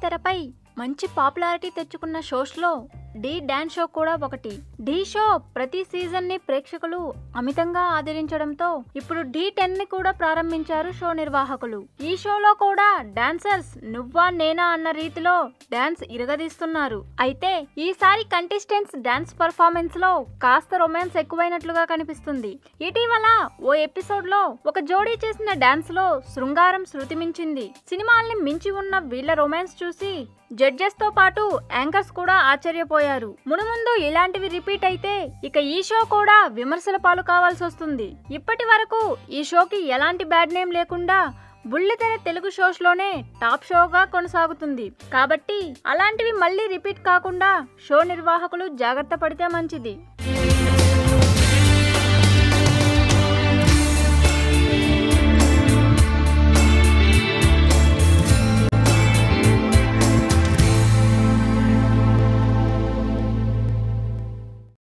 తెరపై మంచి పాపులారిటీ తెచ్చుకున్న షోస్లో ఢీ డాన్స్ షో కూడా ఒకటి. ఢీ షో ప్రతి సీజన్ ని ప్రేక్షకులు అమితంగా ఆదరించడంతో ఇప్పుడు ఢీ10 ని కూడా ప్రారంభించారు షో నిర్వాహకులు. ఈ షోలో కూడా డాన్సర్స్ నువ్వా నేనా అన్న రీతిలో డాన్స్ ఇరగదీస్తున్నారు. అయితే ఈసారి కంటెస్టెంట్స్ డాన్స్ పర్ఫార్మెన్స్ లో కాస్త రొమాన్స్ ఎక్కువైనట్లుగా కనిపిస్తుంది. ఇటీవల ఓ ఎపిసోడ్ లో ఒక జోడీ చేసిన డాన్స్ లో శృంగారం శృతి మించింది. సినిమాల్ని మించి ఉన్న వీళ్ళ రొమాన్స్ చూసి జడ్జెస్ తో పాటు యాంకర్స్ కూడా ఆశ్చర్యపోయారు. మునుముందు ఇలాంటివి రిపీట్ అయితే ఇక ఈ షో కూడా విమర్శల పాలు కావాల్సి వస్తుంది. ఇప్పటి వరకు ఈ షోకి ఎలాంటి బ్యాడ్ నేమ్ లేకుండా బుల్లితెర తెలుగు షోస్ లోనే టాప్ షోగా కొనసాగుతుంది. కాబట్టి అలాంటివి మళ్ళీ రిపీట్ కాకుండా షో నిర్వాహకులు జాగ్రత్త పడితే మంచిది.